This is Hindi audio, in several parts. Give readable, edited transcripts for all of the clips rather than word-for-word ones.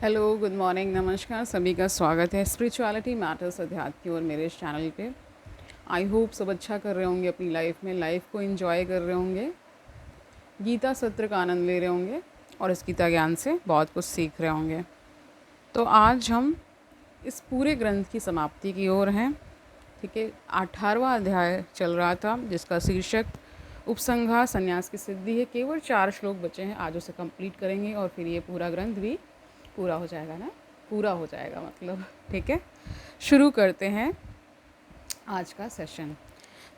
हेलो, गुड मॉर्निंग, नमस्कार। सभी का स्वागत है स्पिरिचुअलिटी मैटर्स अध्यात्म की ओर मेरे इस चैनल पे। आई होप सब अच्छा कर रहे होंगे अपनी लाइफ में, लाइफ को एंजॉय कर रहे होंगे, गीता सत्र का आनंद ले रहे होंगे और इस गीता ज्ञान से बहुत कुछ सीख रहे होंगे। तो आज हम इस पूरे ग्रंथ की समाप्ति की ओर हैं। ठीक है, 18वां अध्याय चल रहा था जिसका शीर्षक उपसंहार संन्यास की सिद्धि है। केवल 4 श्लोक बचे हैं, आज उसे कंप्लीट करेंगे और फिर ये पूरा ग्रंथ भी पूरा हो जाएगा ना, पूरा हो जाएगा मतलब। ठीक है, शुरू करते हैं आज का सेशन।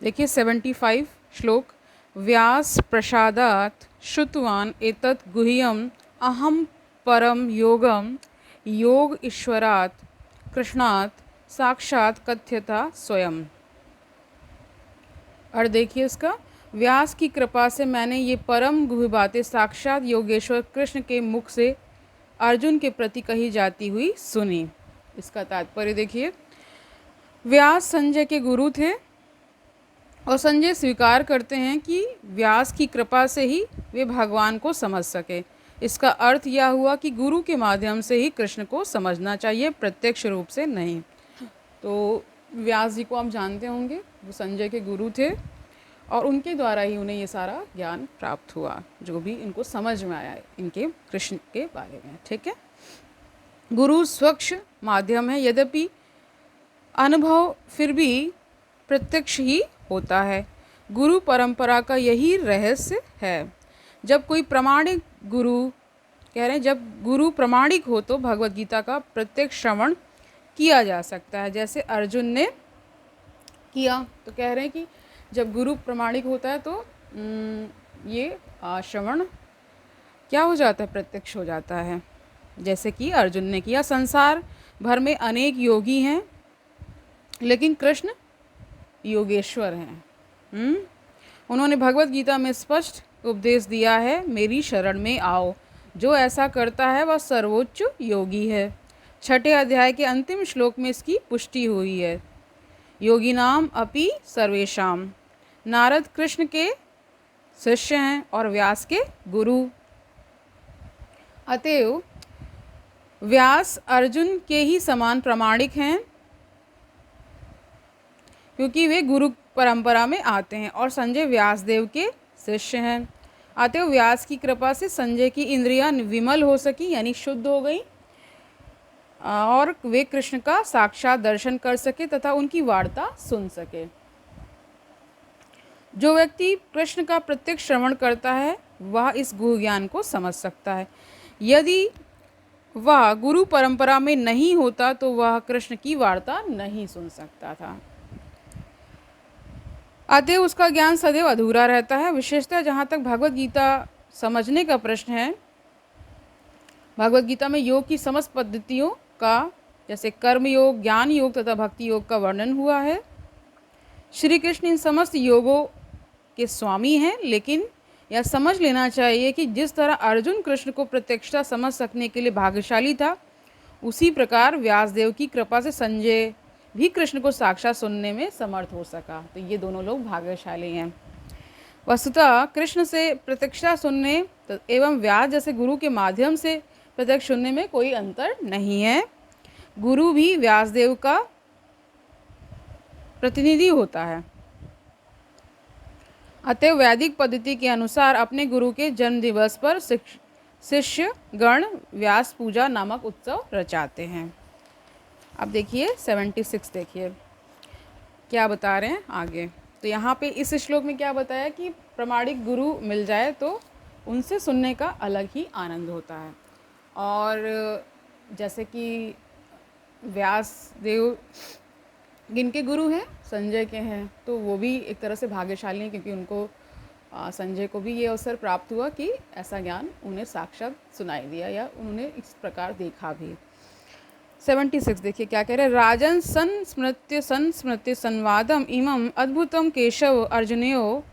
देखिए 75 श्लोक। व्यास प्रसादात श्रुतवान एतत् गुह्यम अहम परम योगम योग ईश्वरात कृष्णात साक्षात कथ्यता स्वयं। और देखिए इसका, व्यास की कृपा से मैंने ये परम गुह्य बातें साक्षात योगेश्वर कृष्ण के मुख से अर्जुन के प्रति कही जाती हुई सुनी। इसका तात्पर्य देखिए, व्यास संजय के गुरु थे और संजय स्वीकार करते हैं कि व्यास की कृपा से ही वे भगवान को समझ सके। इसका अर्थ यह हुआ कि गुरु के माध्यम से ही कृष्ण को समझना चाहिए, प्रत्यक्ष रूप से नहीं। तो व्यास जी को आप जानते होंगे, वो संजय के गुरु थे और उनके द्वारा ही उन्हें ये सारा ज्ञान प्राप्त हुआ, जो भी इनको समझ में आया इनके कृष्ण के बारे में। ठीक है, गुरु स्वच्छ माध्यम है, यद्यपि अनुभव फिर भी प्रत्यक्ष ही होता है। गुरु परंपरा का यही रहस्य है। जब कोई प्रमाणिक गुरु कह रहे हैं, जब गुरु प्रमाणिक हो तो भगवत गीता का प्रत्यक्ष श्रवण किया जा सकता है, जैसे अर्जुन ने किया। तो कह रहे हैं कि जब गुरु प्रमाणिक होता है तो ये श्रवण क्या हो जाता है, प्रत्यक्ष हो जाता है, जैसे कि अर्जुन ने किया। संसार भर में अनेक योगी हैं लेकिन कृष्ण योगेश्वर हैं। उन्होंने भगवत गीता में स्पष्ट उपदेश दिया है, मेरी शरण में आओ, जो ऐसा करता है वह सर्वोच्च योगी है। 6ठे अध्याय के अंतिम श्लोक में इसकी पुष्टि हुई है। योगिनाम अपि सर्वेशाम। नारद कृष्ण के शिष्य हैं और व्यास के गुरु। अतएव व्यास अर्जुन के ही समान प्रामाणिक हैं, क्योंकि वे गुरु परंपरा में आते हैं, और संजय व्यासदेव के शिष्य हैं। अतएव व्यास की कृपा से संजय की इंद्रियां विमल हो सकी, यानी शुद्ध हो गई, और वे कृष्ण का साक्षात दर्शन कर सके तथा उनकी वार्ता सुन सके। जो व्यक्ति कृष्ण का प्रत्यक्ष श्रवण करता है वह इस गुह्य ज्ञान को समझ सकता है। यदि वह गुरु परंपरा में नहीं होता तो वह कृष्ण की वार्ता नहीं सुन सकता था। अतएव उसका ज्ञान सदैव अधूरा रहता है। विशेषतः जहाँ तक भगवत गीता समझने का प्रश्न है, भगवत गीता में योग की समस्त पद्धतियों का, जैसे कर्म योग, ज्ञान योग तथा भक्ति योग का वर्णन हुआ है। श्री कृष्ण इन समस्त योगों के स्वामी हैं, लेकिन यह समझ लेना चाहिए कि जिस तरह अर्जुन कृष्ण को प्रत्यक्षता समझ सकने के लिए भाग्यशाली था, उसी प्रकार व्यासदेव की कृपा से संजय भी कृष्ण को साक्षात सुनने में समर्थ हो सका। तो ये दोनों लोग भाग्यशाली हैं। वस्तुतः कृष्ण से प्रत्यक्षता सुनने एवं व्यास जैसे गुरु के माध्यम से प्रत्यक्ष सुनने में कोई अंतर नहीं है। गुरु भी व्यासदेव का प्रतिनिधि होता है। अतः वैदिक पद्धति के अनुसार अपने गुरु के जन्म दिवस पर शिष्य गण व्यास पूजा नामक उत्सव रचाते हैं। अब देखिए 76 देखिए क्या बता रहे हैं आगे। तो यहाँ पे इस श्लोक में क्या बताया कि प्रामाणिक गुरु मिल जाए तो उनसे सुनने का अलग ही आनंद होता है। और जैसे कि व्यासदेव जिनके गुरु हैं संजय के हैं, तो वो भी एक तरह से भाग्यशाली हैं, क्योंकि उनको संजय को भी ये अवसर प्राप्त हुआ कि ऐसा ज्ञान उन्हें साक्षात सुनाई दिया या उन्होंने इस प्रकार देखा भी। 76 देखिए क्या कह रहे हैं। राजन संस्मृत्य संवादम इमं अद्भुतम केशव अर्जुनयो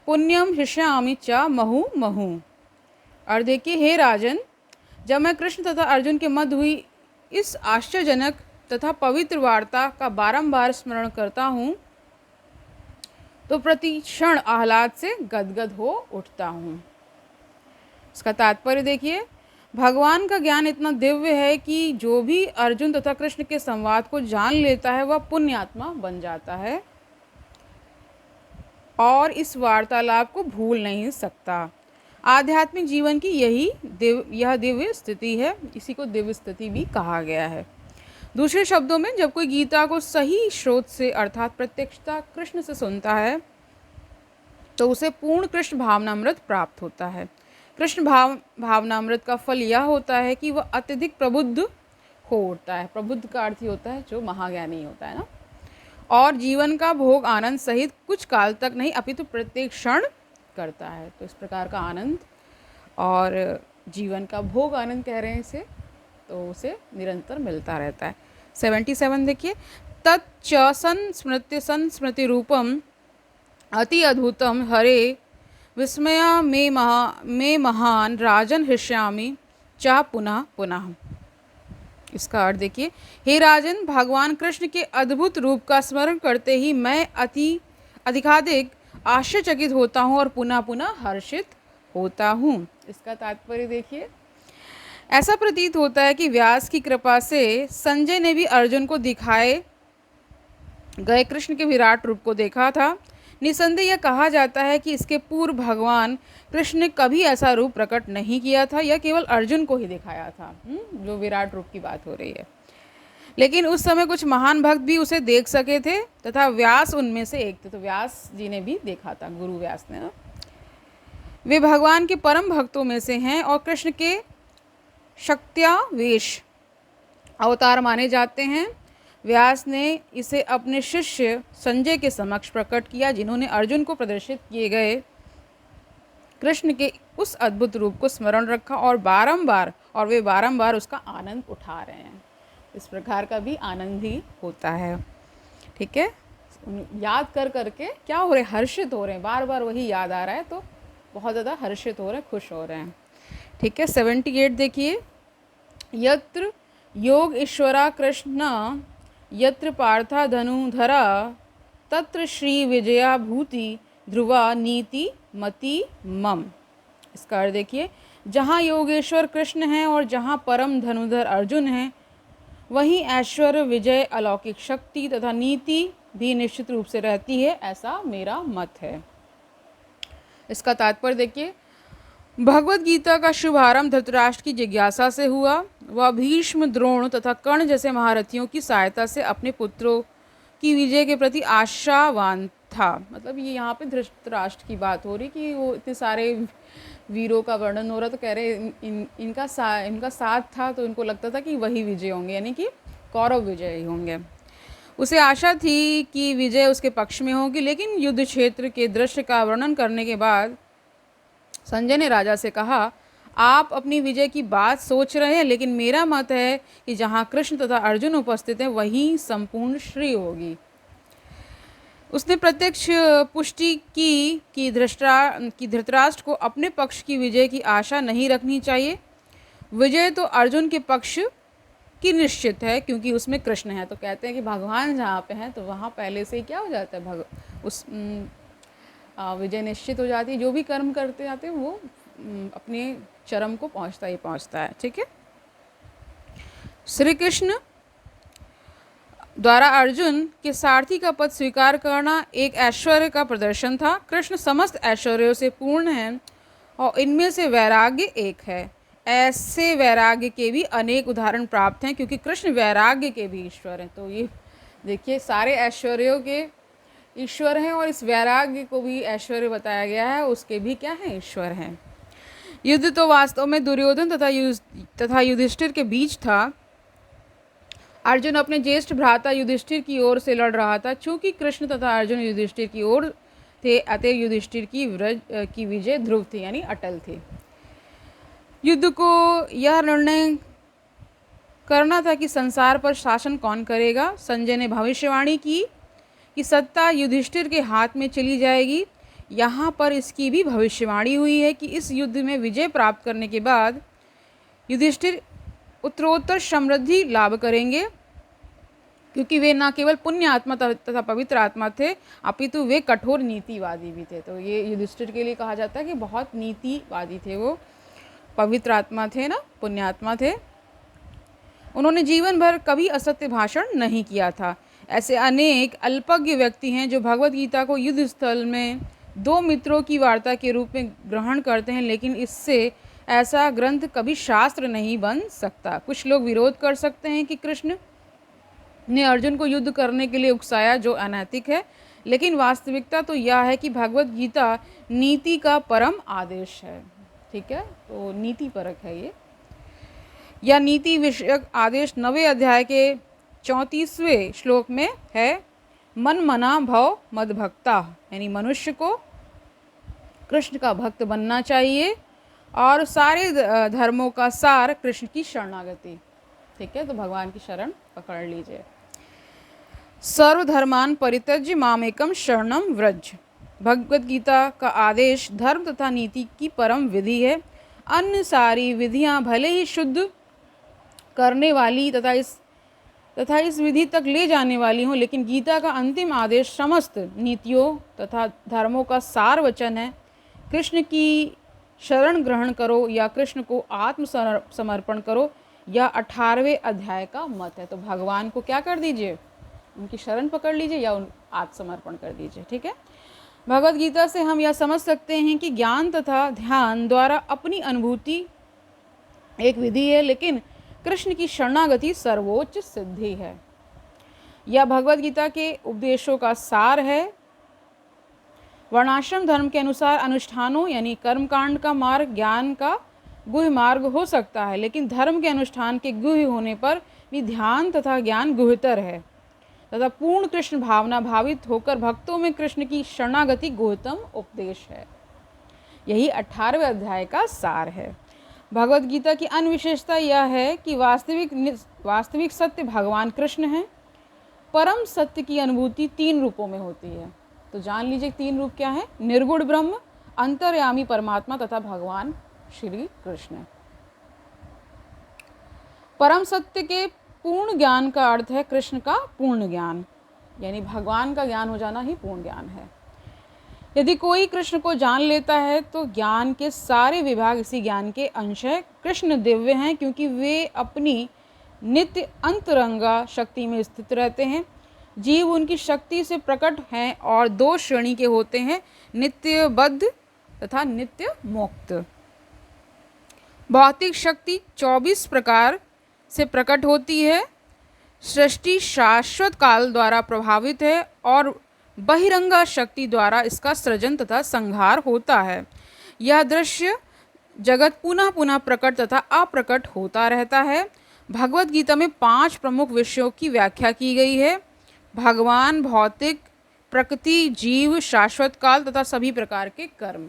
पुण्यम हृष्यामि च महु महु। और देखिए, हे राजन, जब मैं कृष्ण तथा अर्जुन के मध्य हुई इस आश्चर्यजनक तथा पवित्र वार्ता का बारंबार स्मरण करता हूँ तो प्रति क्षण आह्लाद से गदगद हो उठता हूँ। इसका तात्पर्य देखिए, भगवान का ज्ञान इतना दिव्य है कि जो भी अर्जुन तथा कृष्ण के संवाद को जान लेता है वह पुण्यात्मा बन जाता है और इस वार्तालाप को भूल नहीं सकता। आध्यात्मिक जीवन की यह दिव्य स्थिति है, इसी को दिव्य स्थिति भी कहा गया है। दूसरे शब्दों में, जब कोई गीता को सही स्रोत से अर्थात प्रत्यक्षता कृष्ण से सुनता है तो उसे पूर्ण कृष्ण भावनामृत प्राप्त होता है। कृष्ण भावनामृत का फल यह होता है कि वह अत्यधिक प्रबुद्ध हो उठता है। प्रबुद्ध का अर्थ ही होता है जो महाज्ञानी होता है ना, और जीवन का भोग आनंद सहित कुछ काल तक नहीं अपितु प्रत्येक क्षण करता है। तो इस प्रकार का आनंद और जीवन का भोग आनंद कह रहे हैं इसे, तो उसे निरंतर मिलता रहता है। 77 देखिए, तच्च संस्मृति रूपम अति अद्भुतम हरे विस्मया मे महान राजन हृष्यामि चा पुनः पुनः। इसका अर्थ देखिए, हे राजन, भगवान कृष्ण के अद्भुत रूप का स्मरण करते ही मैं अधिकाधिक आश्चर्यचकित होता हूँ और पुनः पुनः हर्षित होता हूँ। इसका तात्पर्य देखिए, ऐसा प्रतीत होता है कि व्यास की कृपा से संजय ने भी अर्जुन को दिखाए गए कृष्ण के विराट रूप को देखा था। निसंदेह यह कहा जाता है कि इसके पूर्व भगवान कृष्ण ने कभी ऐसा रूप प्रकट नहीं किया था, यह केवल अर्जुन को ही दिखाया था। जो विराट रूप की बात हो रही है, लेकिन उस समय कुछ महान भक्त भी उसे देख सके थे तथा व्यास उनमें से एक थे। तो व्यास जी ने भी देखा था, गुरु व्यास ने ना। वे भगवान के परम भक्तों में से हैं और कृष्ण के शक्त्यावेश अवतार माने जाते हैं। व्यास ने इसे अपने शिष्य संजय के समक्ष प्रकट किया, जिन्होंने अर्जुन को प्रदर्शित किए गए कृष्ण के उस अद्भुत रूप को स्मरण रखा और वे बारंबार उसका आनंद उठा रहे हैं। इस प्रकार का भी आनंद ही होता है। ठीक है, याद कर करके क्या हो रहे हैं, हर्षित हो रहे हैं, बार बार वही याद आ रहा है तो बहुत ज़्यादा हर्षित हो रहे हैं, खुश हो रहे हैं। ठीक है, 78 देखिए, यत्र योग ईश्वरा कृष्ण यत्र पार्था धनुधरा तत्र श्री विजया भूति ध्रुवा नीति मति मम। इसका अर्थ देखिए, जहाँ योगेश्वर कृष्ण हैं और जहाँ परम धनुधर अर्जुन हैं, वहीं ऐश्वर्य, विजय, अलौकिक शक्ति तथा नीति भी निश्चित रूप से रहती है, ऐसा मेरा मत है। इसका तात्पर्य देखिए, भगवत गीता का शुभारंभ धृतराष्ट्र की जिज्ञासा से हुआ। वह भीष्म, द्रोण तथा कर्ण जैसे महारथियों की सहायता से अपने पुत्रों की विजय के प्रति आशावान था। मतलब ये यहाँ पे धृतराष्ट्र की बात हो रही कि वो इतने सारे वीरों का वर्णन हो रहा, तो कह रहे इनका साथ था, तो इनको लगता था कि वही विजय होंगे, यानी कि कौरव विजय ही होंगे। उसे आशा थी कि विजय उसके पक्ष में होगी, लेकिन युद्ध क्षेत्र के दृश्य का वर्णन करने के बाद संजय ने राजा से कहा, आप अपनी विजय की बात सोच रहे हैं, लेकिन मेरा मत है कि जहाँ कृष्ण तथा अर्जुन उपस्थित हैं वहीं संपूर्ण श्री होगी। उसने प्रत्यक्ष पुष्टि की कि धृतराष्ट्र को अपने पक्ष की विजय की आशा नहीं रखनी चाहिए। विजय तो अर्जुन के पक्ष की निश्चित है, क्योंकि उसमें कृष्ण है। तो कहते हैं कि भगवान जहाँ पे हैं तो वहाँ पहले से ही क्या हो जाता है, विजय निश्चित हो जाती है। जो भी कर्म करते जाते हैं वो अपने चरम को पहुँचता ही पहुँचता है। ठीक है, श्री कृष्ण द्वारा अर्जुन के सारथी का पद स्वीकार करना एक ऐश्वर्य का प्रदर्शन था। कृष्ण समस्त ऐश्वर्यों से पूर्ण हैं और इनमें से वैराग्य एक है। ऐसे वैराग्य के भी अनेक उदाहरण प्राप्त हैं, क्योंकि कृष्ण वैराग्य के भी ईश्वर हैं। तो ये देखिए, सारे ऐश्वर्यों के ईश्वर हैं और इस वैराग्य को भी ऐश्वर्य बताया गया है, उसके भी क्या है, ईश्वर हैं। युद्ध तो वास्तव में दुर्योधन तथा युधिष्ठिर के बीच था। अर्जुन अपने ज्येष्ठ भ्राता युधिष्ठिर की ओर से लड़ रहा था। चूंकि कृष्ण तथा अर्जुन युधिष्ठिर की ओर थे, अतः युधिष्ठिर की विजय ध्रुव थी, यानी अटल थी। युद्ध को यह निर्णय करना था कि संसार पर शासन कौन करेगा। संजय ने भविष्यवाणी की कि सत्ता युधिष्ठिर के हाथ में चली जाएगी। यहाँ पर इसकी भी भविष्यवाणी हुई है कि इस युद्ध में विजय प्राप्त करने के बाद युधिष्ठिर उत्तरोत्तर समृद्धि लाभ करेंगे, क्योंकि वे न केवल पुण्य आत्मा तथा पवित्र आत्मा थे, अपितु वे कठोर नीतिवादी भी थे। तो ये युधिष्ठिर के लिए कहा जाता है कि बहुत नीतिवादी थे वो। पवित्र आत्मा थे ना, पुण्यात्मा थे। उन्होंने जीवन भर कभी असत्य भाषण नहीं किया था। ऐसे अनेक अल्पज्ञ व्यक्ति हैं जो भगवत गीता को युद्ध स्थल में दो मित्रों की वार्ता के रूप में ग्रहण करते हैं, लेकिन इससे ऐसा ग्रंथ कभी शास्त्र नहीं बन सकता। कुछ लोग विरोध कर सकते हैं कि कृष्ण ने अर्जुन को युद्ध करने के लिए उकसाया, जो अनैतिक है, लेकिन वास्तविकता तो यह है कि भगवत गीता नीति का परम आदेश है। ठीक है, तो नीति परक है ये। यह नीति विषयक आदेश 9वें अध्याय के 34वें श्लोक में है। मन मना भव मद भक्ता, यानी मनुष्य को कृष्ण का भक्त बनना चाहिए और सारे धर्मों का सार कृष्ण की शरणागति। ठीक है, तो भगवान की शरण पकड़ लीजिए। सर्वधर्मान परित्यज्य मामेकम शरणम व्रज। भगवत गीता का आदेश धर्म तथा नीति की परम विधि है। अन्य सारी विधियां भले ही शुद्ध करने वाली तथा इस विधि तक ले जाने वाली हों, लेकिन गीता का अंतिम आदेश समस्त नीतियों तथा धर्मों का सार वचन है। कृष्ण की शरण ग्रहण करो या कृष्ण को आत्मसमर्पण करो, यह 18वें अध्याय का मत है। तो भगवान को क्या कर दीजिए, उनकी शरण पकड़ लीजिए या आत्मसमर्पण कर दीजिए। ठीक है, भगवत गीता से हम यह समझ सकते हैं कि ज्ञान तथा ध्यान द्वारा अपनी अनुभूति एक विधि है, लेकिन कृष्ण की शरणागति सर्वोच्च सिद्धि है। यह भगवत गीता के उपदेशों का सार है। वर्णाश्रम धर्म के अनुसार अनुष्ठानों यानी कर्मकांड का मार्ग ज्ञान का गुह्य मार्ग हो सकता है, लेकिन धर्म के अनुष्ठान के गुह्य होने पर भी ध्यान तथा ज्ञान गुह्यतर है तथा पूर्ण कृष्ण भावना भावित होकर भक्तों में कृष्ण की शरणागति गुह्यतम उपदेश है। यही 18वें अध्याय का सार है। भगवत गीता की अन्य विशेषता यह है कि वास्तविक सत्य भगवान कृष्ण है। परम सत्य की अनुभूति 3 रूपों में होती है। तो जान लीजिए 3 रूप क्या है। निर्गुण ब्रह्म, अंतर्यामी परमात्मा तथा भगवान श्री कृष्ण। परम सत्य के पूर्ण ज्ञान का अर्थ है कृष्ण का पूर्ण ज्ञान, यानी भगवान का ज्ञान हो जाना ही पूर्ण ज्ञान है। यदि कोई कृष्ण को जान लेता है तो ज्ञान के सारे विभाग इसी ज्ञान के अंश है। कृष्ण दिव्य हैं क्योंकि वे अपनी नित्य अंतरंगा शक्ति में स्थित रहते हैं। जीव उनकी शक्ति से प्रकट हैं और 2 श्रेणी के होते हैं, नित्य बद्ध तथा नित्य मुक्त। भौतिक शक्ति 24 प्रकार से प्रकट होती है। सृष्टि शाश्वत काल द्वारा प्रभावित है और बहिरंगा शक्ति द्वारा इसका सृजन तथा संहार होता है। यह दृश्य जगत पुनः पुनः प्रकट तथा अप्रकट होता रहता है। भगवत गीता में 5 प्रमुख विषयों की व्याख्या की गई है। भगवान, भौतिक, प्रकृति, जीव, शाश्वत काल तथा सभी प्रकार के कर्म।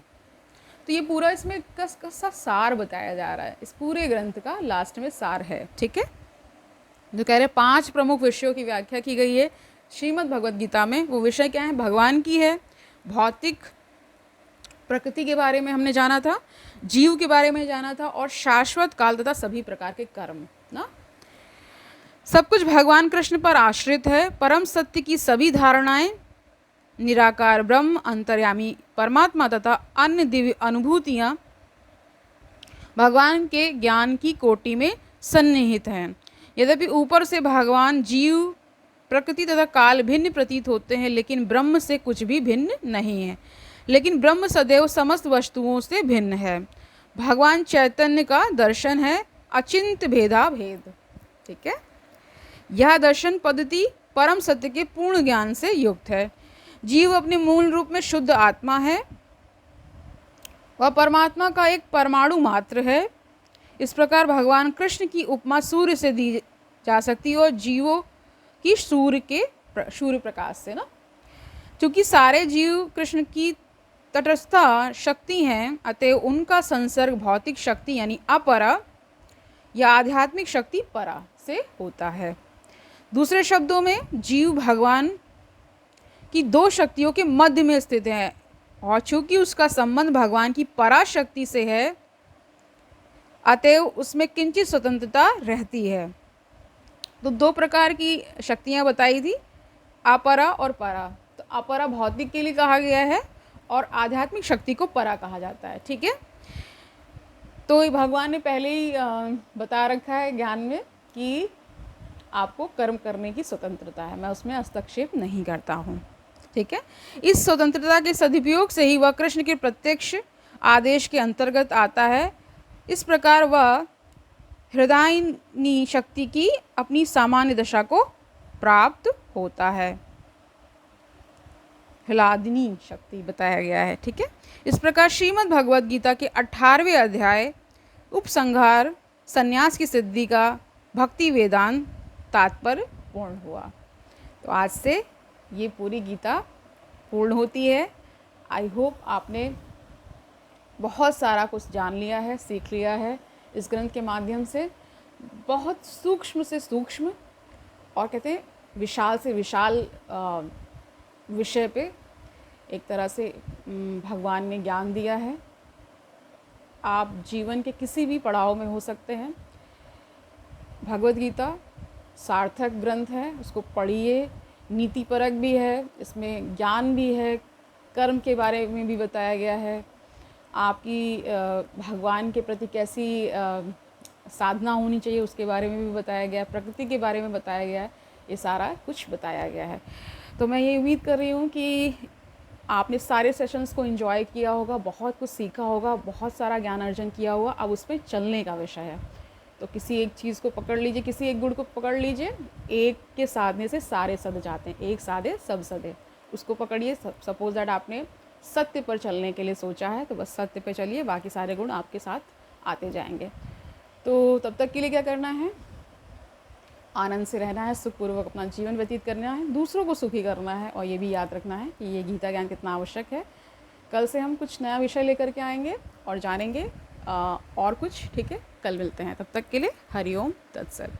तो ये पूरा इसमें कसा सार बताया जा रहा है। इस पूरे ग्रंथ का लास्ट में सार है। ठीक है, जो कह रहे 5 प्रमुख विषयों की व्याख्या की गई है श्रीमद् भगवत गीता में। वो विषय क्या है? भगवान की है, भौतिक प्रकृति के बारे में हमने जाना था, जीव के बारे में जाना था और शाश्वत काल तथा सभी प्रकार के कर्म ना। सब कुछ भगवान कृष्ण पर आश्रित है। परम सत्य की सभी धारणाएं, निराकार ब्रह्म, अंतर्यामी परमात्मा तथा अन्य दिव्य अनुभूतियां भगवान के ज्ञान की कोटि में सन्निहित हैं। यद्यपि ऊपर से भगवान, जीव, प्रकृति तथा काल भिन्न प्रतीत होते हैं, लेकिन ब्रह्म से कुछ भी भिन्न नहीं है। लेकिन ब्रह्म सदैव समस्त वस्तुओं से भिन्न है। भगवान चैतन्य का दर्शन है अचिंत भेदा भेद। ठीक है, यह दर्शन पद्धति परम सत्य के पूर्ण ज्ञान से युक्त है। जीव अपने मूल रूप में शुद्ध आत्मा है। वह परमात्मा का एक परमाणु मात्र है। इस प्रकार भगवान कृष्ण की उपमा सूर्य से दी जा सकती है और जीवों की सूर्य प्रकाश से ना। क्योंकि सारे जीव कृष्ण की तटस्थ शक्ति हैं, अतः उनका संसर्ग भौतिक शक्ति यानी अपरा या आध्यात्मिक शक्ति परा से होता है। दूसरे शब्दों में जीव भगवान की 2 शक्तियों के मध्य में स्थित है और चूंकि उसका संबंध भगवान की पराशक्ति से है, अतएव उसमें किंचित स्वतंत्रता रहती है। तो 2 प्रकार की शक्तियाँ बताई थी, अपरा और परा। तो अपरा भौतिक के लिए कहा गया है और आध्यात्मिक शक्ति को परा कहा जाता है। ठीक है, तो ये भगवान ने पहले ही बता रखा है ज्ञान में कि आपको कर्म करने की स्वतंत्रता है, मैं उसमें हस्तक्षेप नहीं करता हूँ। ठीक है, इस स्वतंत्रता के सदुपयोग से ही वह कृष्ण के प्रत्यक्ष आदेश के अंतर्गत आता है। इस प्रकार वह हृदयनी शक्ति की अपनी सामान्य दशा को प्राप्त होता है। ह्लादिनी शक्ति बताया गया है। ठीक है, इस प्रकार श्रीमद् भगवद गीता के 18वें अध्याय उपसंहार संन्यास की सिद्धि का भक्ति वेदांत तात्पर्य पूर्ण हुआ। तो आज से ये पूरी गीता पूर्ण होती है। आई होप आपने बहुत सारा कुछ जान लिया है, सीख लिया है इस ग्रंथ के माध्यम से। बहुत सूक्ष्म से सूक्ष्म और कहते हैं विशाल से विशाल विषय पे एक तरह से भगवान ने ज्ञान दिया है। आप जीवन के किसी भी पड़ाव में हो सकते हैं। भगवद गीता सार्थक ग्रंथ है, उसको पढ़िए। नीतिपरक भी है, इसमें ज्ञान भी है, कर्म के बारे में भी बताया गया है, आपकी भगवान के प्रति कैसी साधना होनी चाहिए उसके बारे में भी बताया गया है, प्रकृति के बारे में बताया गया है, ये सारा कुछ बताया गया है। तो मैं ये उम्मीद कर रही हूँ कि आपने सारे सेशंस को एंजॉय किया होगा, बहुत कुछ सीखा होगा, बहुत सारा ज्ञान अर्जन किया होगा। अब उस पर चलने का विषय है। तो किसी एक चीज़ को पकड़ लीजिए, किसी एक गुण को पकड़ लीजिए। एक के साधने से सारे सध जाते हैं, एक साधे सब सधे, उसको पकड़िए। सपोज दैट आपने सत्य पर चलने के लिए सोचा है, तो बस सत्य पर चलिए, बाकी सारे गुण आपके साथ आते जाएंगे। तो तब तक के लिए क्या करना है, आनंद से रहना है, सुखपूर्वक अपना जीवन व्यतीत करना है, दूसरों को सुखी करना है। और ये भी याद रखना है कि ये गीता ज्ञान कितना आवश्यक है। कल से हम कुछ नया विषय लेकर के आएंगे और जानेंगे और कुछ। ठीक है, कल मिलते हैं, तब तक के लिए हरि ओम तत्सत।